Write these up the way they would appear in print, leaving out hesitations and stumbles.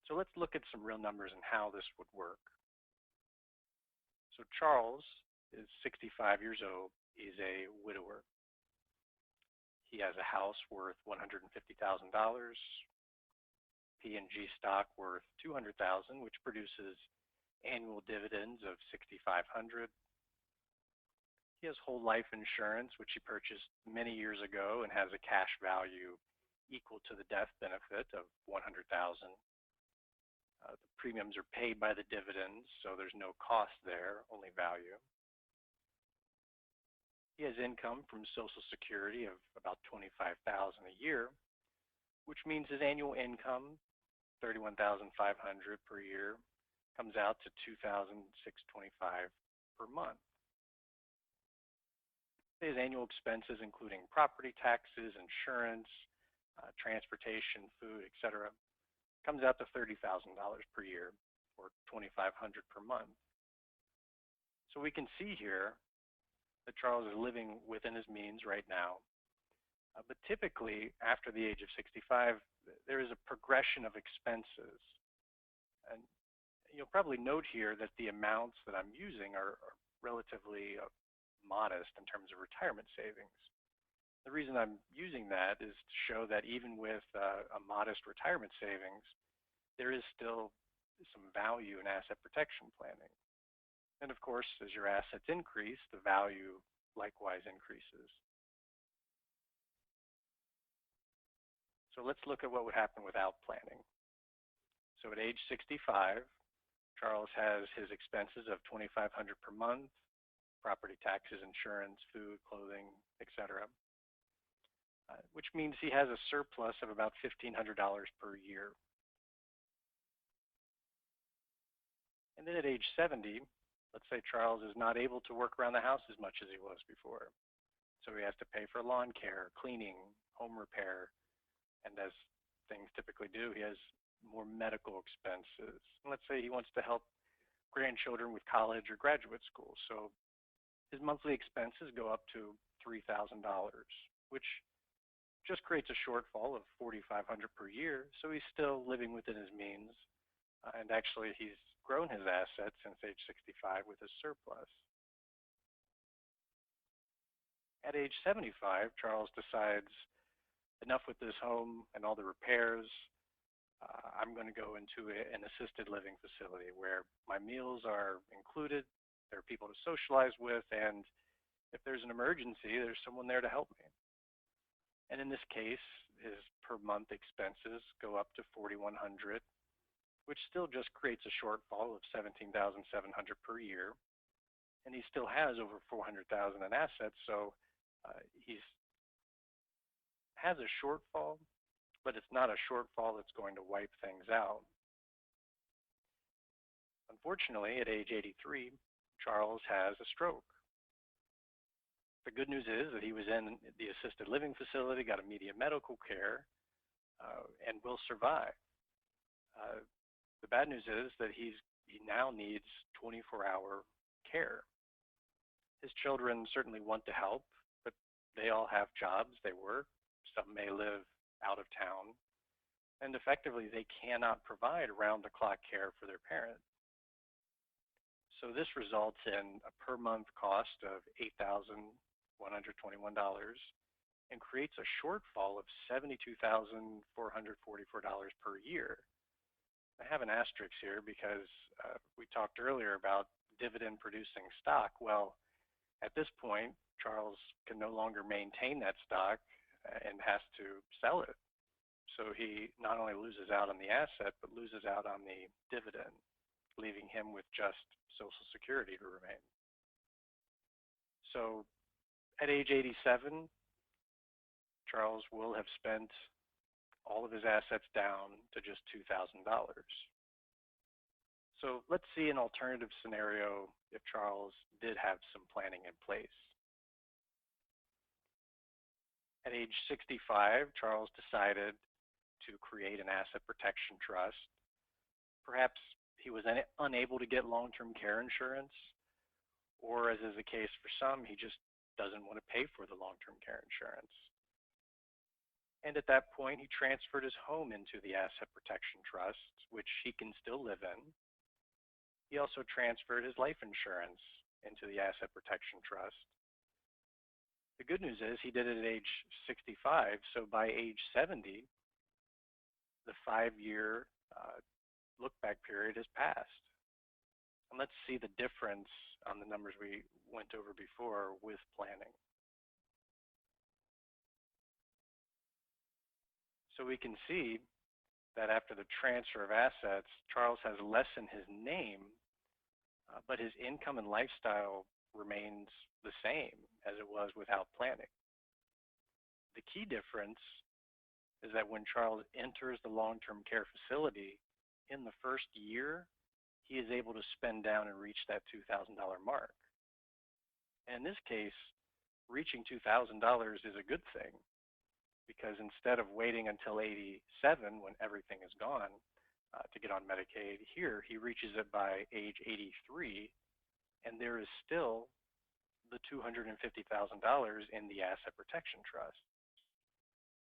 So let's look at some real numbers and how this would work. So Charles is 65 years old. He's a widower. He has a house worth $150,000, P&G stock worth $200,000, which produces annual dividends of $6,500. He has whole life insurance, which he purchased many years ago and has a cash value equal to the death benefit of $100,000. The premiums are paid by the dividends, so there's no cost there, only value. He has income from Social Security of about $25,000 a year, which means his annual income, $31,500 per year, comes out to $2,625 per month. His annual expenses, including property taxes, insurance, transportation, food, etc., comes out to $30,000 per year, or $2,500 per month. So we can see here that Charles is living within his means right now. But typically, after the age of 65, there is a progression of expenses. And you'll probably note here that the amounts that I'm using are relatively modest in terms of retirement savings. The reason I'm using that is to show that even with a modest retirement savings, there is still some value in asset protection planning. And of course, as your assets increase, the value likewise increases. So let's look at what would happen without planning. So at age 65, Charles has his expenses of $2,500 per month, property taxes, insurance, food, clothing, etc., which means he has a surplus of about $1,500 per year. And then at age 70, let's say Charles is not able to work around the house as much as he was before. So he has to pay for lawn care, cleaning, home repair, and as things typically do, he has more medical expenses. And let's say he wants to help grandchildren with college or graduate school. So his monthly expenses go up to $3,000, which just creates a shortfall of $4,500 per year. So he's still living within his means. And actually, he's grown his assets since age 65 with his surplus. At age 75, Charles decides, enough with this home and all the repairs. I'm going to go into an assisted living facility where my meals are included, there are people to socialize with, and if there's an emergency, there's someone there to help me. And in this case, his per month expenses go up to $4,100, which still just creates a shortfall of $17,700 per year. And he still has over $400,000 in assets, so he has a shortfall, but it's not a shortfall that's going to wipe things out. Unfortunately, at age 83, Charles has a stroke. The good news is that he was in the assisted living facility, got immediate medical care, and will survive. The bad news is that he now needs 24-hour care. His children certainly want to help, but they all have jobs, they work, some may live out of town, and effectively they cannot provide round-the-clock care for their parent. So this results in a per month cost of $8,121 and creates a shortfall of $72,444 per year. I have an asterisk here because we talked earlier about dividend producing stock. Well, at this point, Charles can no longer maintain that stock and has to sell it. So he not only loses out on the asset, but loses out on the dividend, leaving him with just Social Security to remain. So at age 87, Charles will have spent all of his assets down to just $2,000. So let's see an alternative scenario if Charles did have some planning in place. At age 65, Charles decided to create an asset protection trust. Perhaps he was unable to get long-term care insurance, or as is the case for some, he just doesn't want to pay for the long-term care insurance. And at that point, he transferred his home into the asset protection trust, which he can still live in. He also transferred his life insurance into the asset protection trust. The good news is he did it at age 65, so by age 70, the 5-year look back period has passed. And let's see the difference on the numbers we went over before with planning. So we can see that after the transfer of assets, Charles has less in his name, but his income and lifestyle remains the same as it was without planning. The key difference is that when Charles enters the long-term care facility, in the first year, he is able to spend down and reach that $2,000 mark. And in this case, reaching $2,000 is a good thing, because instead of waiting until 87 when everything is gone to get on Medicaid, here he reaches it by age 83, and there is still the $250,000 in the asset protection trust.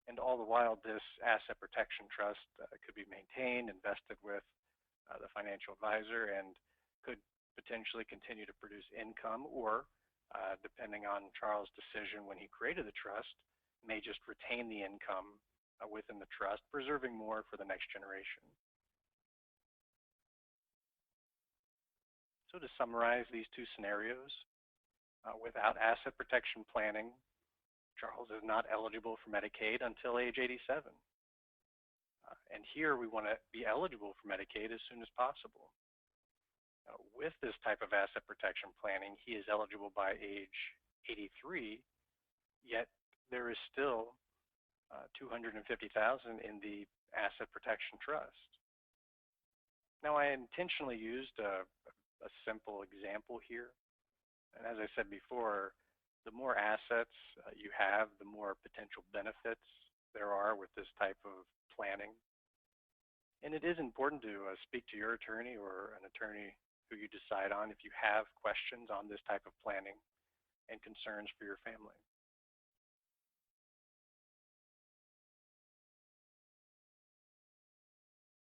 And all the while, this asset protection trust could be maintained, invested with the financial advisor, and could potentially continue to produce income, or depending on Charles' decision when he created the trust, may just retain the income within the trust, preserving more for the next generation. So to summarize these two scenarios, without asset protection planning, Charles is not eligible for Medicaid until age 87. And here we want to be eligible for Medicaid as soon as possible. With this type of asset protection planning, he is eligible by age 83, yet there is still $250,000 in the asset protection trust. Now, I intentionally used a simple example here. And as I said before, the more assets you have, the more potential benefits there are with this type of planning. And it is important to speak to your attorney or an attorney who you decide on if you have questions on this type of planning and concerns for your family.